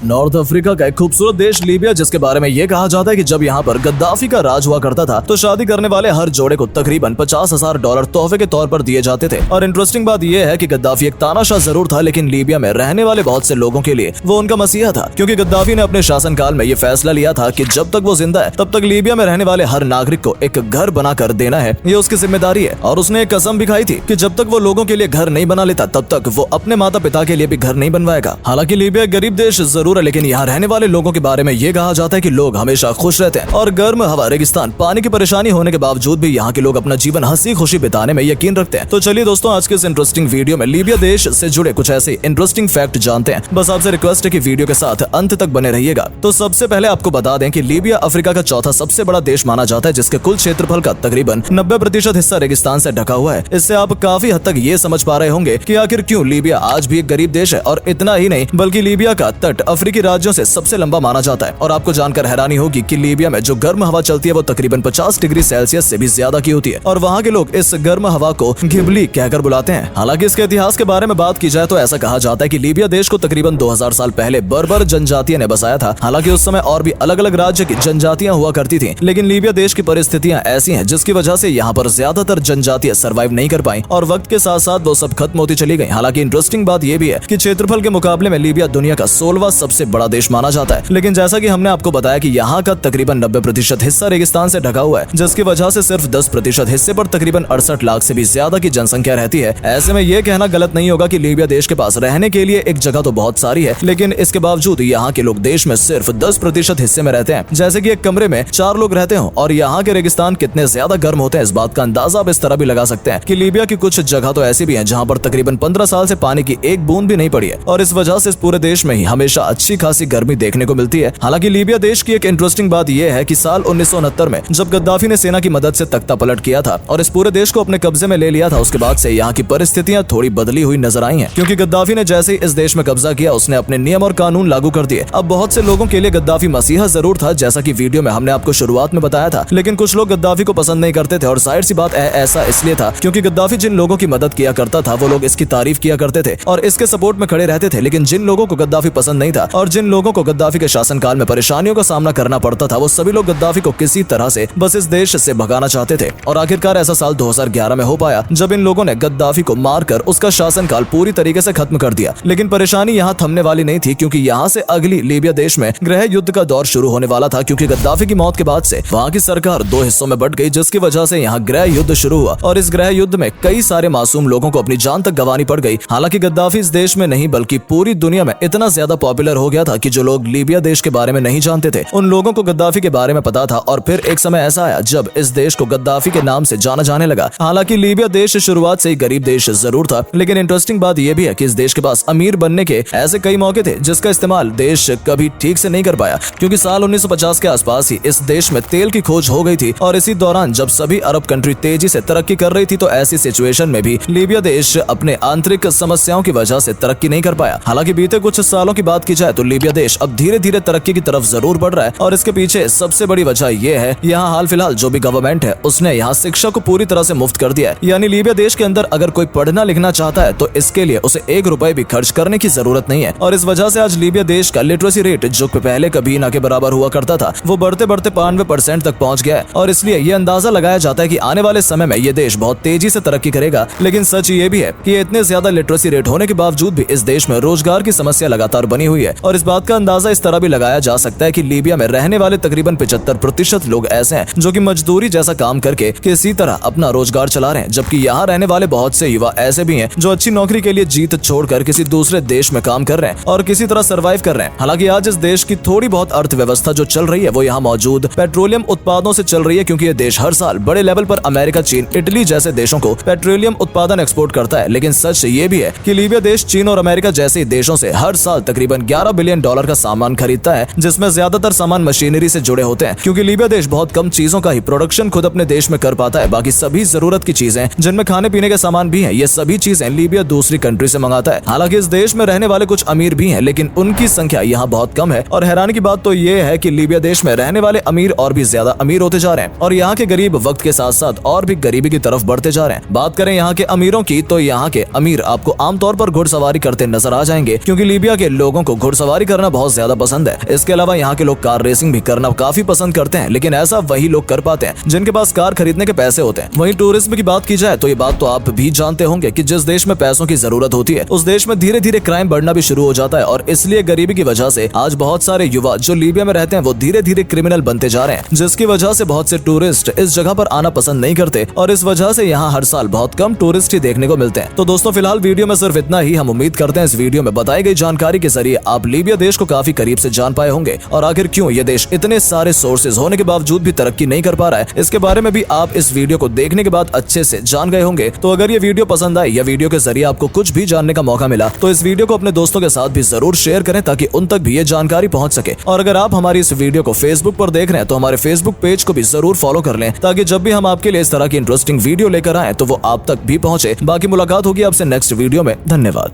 North Africa का एक खूबसूरत देश लीबिया, जिसके बारे में ये कहा जाता है कि जब यहाँ पर गद्दाफी का राज हुआ करता था तो शादी करने वाले हर जोड़े को तकरीबन $50,000 तोहफे के तौर पर दिए जाते थे। और इंटरेस्टिंग बात यह है कि गद्दाफी एक तानाशाह जरूर था, लेकिन लीबिया में रहने वाले बहुत से लोगों के लिए वो उनका मसीहा था, क्योंकि गद्दाफी ने अपने शासनकाल में ये फैसला लिया था कि जब तक वो जिंदा है तब तक लीबिया में रहने वाले हर नागरिक को एक घर बना कर देना है, ये उसकी जिम्मेदारी है। और उसने एक कसम भी खाई थी कि जब तक वो लोगों के लिए घर नहीं बना लेता तब तक वो अपने माता पिता के लिए भी घर नहीं बनवाएगा। हालांकि लीबिया एक गरीब देश जरूर है, लेकिन यहाँ रहने वाले लोगों के बारे में ये कहा जाता है कि लोग हमेशा खुश रहते हैं और गर्म हवा, रेगिस्तान, पानी की परेशानी होने के बावजूद भी यहाँ के लोग अपना जीवन हंसी खुशी बिताने में यकीन रखते हैं। तो चलिए दोस्तों, आज के इस इंटरेस्टिंग वीडियो में लीबिया देश से जुड़े कुछ ऐसे इंटरेस्टिंग फैक्ट जानते हैं। बस आपसे रिक्वेस्ट है कि वीडियो के साथ अंत तक बने रहिएगा। तो सबसे पहले आपको बता दें कि लीबिया अफ्रीका का चौथा सबसे बड़ा देश माना जाता है, जिसके कुल क्षेत्रफल का तकरीबन 90% हिस्सा रेगिस्तान से ढका हुआ है। इससे आप काफी हद तक ये समझ पा रहे होंगे कि आखिर क्यों लीबिया आज भी एक गरीब देश है। और इतना ही नहीं, बल्कि लीबिया का तट अफ्रीकी राज्यों से सबसे लंबा माना जाता है। और आपको जानकर हैरानी होगी कि लीबिया में जो गर्म हवा चलती है वो तकरीबन 50 डिग्री सेल्सियस से भी ज्यादा की होती है, और वहाँ के लोग इस गर्म हवा को घिबली कहकर बुलाते हैं। हालांकि इसके इतिहास के बारे में बात की जाए तो ऐसा कहा जाता है कि लीबिया देश को तकरीबन 2000 साल पहले बर्बर जनजातियों ने बसाया था। हालांकि उस समय और भी अलग अलग राज्य की जनजातियां हुआ करती थी, लेकिन लीबिया देश की परिस्थितियां ऐसी हैं जिसकी वजह से यहाँ पर ज्यादातर जनजातियां सर्वाइव नहीं कर पाई और वक्त के साथ साथ वो सब खत्म होती चली गई। हालांकि इंटरेस्टिंग बात यह भी है कि क्षेत्रफल के मुकाबले में लीबिया दुनिया का 16वां सबसे बड़ा देश माना जाता है। लेकिन जैसा कि हमने आपको बताया कि यहाँ का तकरीबन 90% हिस्सा रेगिस्तान से ढका हुआ है, जिसकी वजह से सिर्फ 10% हिस्से पर तकरीबन 68 लाख से भी ज्यादा की जनसंख्या रहती है। ऐसे में यह कहना गलत नहीं होगा कि लीबिया देश के पास रहने के लिए एक जगह तो बहुत सारी है, लेकिन इसके बावजूद यहाँ के लोग देश में सिर्फ 10% हिस्से में रहते हैं। जैसे कि एक कमरे में 4 लोग रहते हो। और यहाँ के रेगिस्तान कितने ज्यादा गर्म होते हैं, इस बात का अंदाजा आप इस तरह भी लगा सकते हैं कि लीबिया की कुछ जगह तो ऐसी भी है जहाँ पर तकरीबन 15 साल से पानी की एक बूंद भी नहीं पड़ी है, और इस वजह से इस पूरे देश में ही हमेशा अच्छी खासी गर्मी देखने को मिलती है। हालांकि लीबिया देश की एक इंटरेस्टिंग बात यह है कि साल 1969 में जब गद्दाफी ने सेना की मदद से तख्ता पलट किया था और इस पूरे देश को अपने कब्जे में ले लिया था, उसके बाद से यहाँ की परिस्थितियां थोड़ी बदली हुई नजर आई हैं, क्योंकि गद्दाफी ने जैसे ही इस देश में कब्जा किया उसने अपने नियम और कानून लागू कर दिए। अब बहुत से लोगों के लिए गद्दाफी मसीहा जरूर था, जैसा कि वीडियो में हमने आपको शुरुआत में बताया था, लेकिन कुछ लोग गद्दाफी को पसंद नहीं करते थे। और जाहिर सी बात ऐसा इसलिए था क्योंकि गद्दाफी जिन लोगों की मदद किया करता था वो लोग इसकी तारीफ किया करते थे और इसके सपोर्ट में खड़े रहते थे। लेकिन जिन लोगों को गद्दाफी पसंद नहीं था और जिन लोगों को गद्दाफी के शासनकाल में परेशानियों का सामना करना पड़ता था, वो सभी लोग गद्दाफी को किसी तरह से बस इस देश से भगाना चाहते थे। और आखिरकार ऐसा साल 2011 में हो पाया जब इन लोगों ने गद्दाफी को मारकर उसका शासनकाल पूरी तरीके से खत्म कर दिया। लेकिन परेशानी यहाँ थमने वाली नहीं थी, क्योंकि यहाँ से अगली लीबिया देश में गृह युद्ध का दौर शुरू होने वाला था, क्योंकि गद्दाफी की मौत के बाद से वहाँ की सरकार 2 हिस्सों में बंट गई, जिसकी वजह से यहाँ गृह युद्ध शुरू हुआ। और इस गृह युद्ध में कई सारे मासूम लोगों को अपनी जान तक गंवानी पड़ गई। हालांकि गद्दाफी इस देश में नहीं बल्कि पूरी दुनिया में इतना ज्यादा पॉपुलर हो गया था कि जो लोग लीबिया देश के बारे में नहीं जानते थे उन लोगों को गद्दाफी के बारे में पता था। और फिर एक समय ऐसा आया जब इस देश को गद्दाफी के नाम से जाना जाने लगा। हालांकि लीबिया देश शुरुआत से ही गरीब देश जरूर था, लेकिन इंटरेस्टिंग बात यह भी है कि इस देश के पास अमीर बनने के ऐसे कई मौके थे जिसका इस्तेमाल देश कभी ठीक से नहीं कर पाया, क्योंकि साल 1950 के आसपास ही इस देश में तेल की खोज हो गई थी। और इसी दौरान जब सभी अरब कंट्री तेजी से तरक्की कर रही थी, तो ऐसी सिचुएशन में भी लीबिया देश अपने आंतरिक समस्याओं की वजह से तरक्की नहीं कर पाया। हालांकि बीते कुछ सालों की बात की जाए तो लीबिया देश अब धीरे धीरे तरक्की की तरफ जरूर बढ़ रहा है, और इसके पीछे सबसे बड़ी वजह यह है यहाँ हाल फिलहाल जो भी गवर्नमेंट है उसने यहाँ शिक्षा को पूरी तरह से मुफ्त कर दिया है। यानी लीबिया देश के अंदर अगर कोई पढ़ना लिखना चाहता है तो इसके लिए उसे 1 रुपए भी खर्च करने की जरूरत नहीं है। और इस वजह से आज लीबिया देश का लिटरेसी रेट, जो पहले कभी ना के बराबर हुआ करता था, वो बढ़ते बढ़ते 92% तक पहुंच गया है। और इसलिए ये अंदाजा लगाया जाता है कि आने वाले समय में ये देश बहुत तेजी से तरक्की करेगा। लेकिन सच ये भी है कि इतने ज्यादा लिटरेसी रेट होने के बावजूद भी इस देश में रोजगार की समस्या लगातार बनी हुई है। और इस बात का अंदाजा इस तरह भी लगाया जा सकता है कि लीबिया में रहने वाले तकरीबन 75% लोग ऐसे हैं जो कि मजदूरी जैसा काम करके किसी तरह अपना रोजगार चला रहे हैं, जबकि यहाँ रहने वाले बहुत से युवा ऐसे भी हैं जो अच्छी नौकरी के लिए जीत छोड़कर किसी दूसरे देश में काम कर रहे हैं और किसी तरह सर्वाइव कर रहे हैं। हालांकि आज इस देश की थोड़ी बहुत अर्थव्यवस्था जो चल रही है वो यहाँ मौजूद पेट्रोलियम उत्पादों से चल रही है, क्योंकि ये देश हर साल बड़े लेवल पर अमेरिका, चीन, इटली जैसे देशों को पेट्रोलियम उत्पादन एक्सपोर्ट करता है। लेकिन सच ये भी है कि लीबिया देश चीन और अमेरिका जैसे देशों से हर साल तकरीबन $11 बिलियन का सामान खरीदता है, जिसमें ज्यादातर सामान मशीनरी से जुड़े होते हैं, क्योंकि लीबिया देश बहुत कम चीजों का ही प्रोडक्शन खुद अपने देश में कर पाता है। बाकी सभी जरूरत की चीजें, जिनमें खाने पीने के सामान भी हैं, ये सभी चीजें लीबिया दूसरी कंट्री से मंगाता है। हालांकि इस देश में रहने वाले कुछ अमीर भी हैं, लेकिन उनकी संख्या यहाँ बहुत कम है। और हैरानी की बात तो ये है कि लीबिया देश में रहने वाले अमीर और भी ज्यादा अमीर होते जा रहे हैं, और यहाँ के गरीब वक्त के साथ साथ और भी गरीबी की तरफ बढ़ते जा रहे हैं। बात करें यहाँ के अमीरों की, तो यहाँ के अमीर आपको आमतौर पर घुड़सवारी करते नजर आ जाएंगे, क्योंकि लीबिया के लोगों को घुड़सवारी घुड़सवारी करना बहुत ज्यादा पसंद है। इसके अलावा यहाँ के लोग कार रेसिंग भी करना काफी पसंद करते हैं, लेकिन ऐसा वही लोग कर पाते हैं जिनके पास कार खरीदने के पैसे होते हैं। वहीं टूरिज्म की बात की जाए तो ये बात तो आप भी जानते होंगे कि जिस देश में पैसों की जरूरत होती है उस देश में धीरे धीरे क्राइम बढ़ना भी शुरू हो जाता है, और इसलिए गरीबी की वजह से आज बहुत सारे युवा जो लीबिया में रहते हैं वो धीरे धीरे क्रिमिनल बनते जा रहे हैं, जिसकी वजह से बहुत से टूरिस्ट इस जगह पर आना पसंद नहीं करते और इस वजह से यहाँ हर साल बहुत कम टूरिस्ट ही देखने को मिलते हैं। तो दोस्तों फिलहाल वीडियो में सिर्फ इतना ही। हम उम्मीद करते हैं इस वीडियो में बताई गई जानकारी के जरिए आप लीबिया देश को काफी करीब से जान पाए होंगे, और आखिर क्यों ये देश इतने सारे सोर्सेज होने के बावजूद भी तरक्की नहीं कर पा रहा है इसके बारे में भी आप इस वीडियो को देखने के बाद अच्छे से जान गए होंगे। तो अगर ये वीडियो पसंद आई या वीडियो के जरिए आपको कुछ भी जानने का मौका मिला तो इस वीडियो को अपने दोस्तों के साथ भी जरूर शेयर करें ताकि उन तक भी ये जानकारी पहुंच सके। और अगर आप हमारी इस वीडियो को फेसबुक पर देख रहे हैं तो हमारे फेसबुक पेज को भी जरूर फॉलो कर लें ताकि जब भी हम आपके लिए इस तरह की इंटरेस्टिंग वीडियो लेकर आए तो वो आप तक भी पहुंचे। बाकी मुलाकात होगी आपसे नेक्स्ट वीडियो में। धन्यवाद।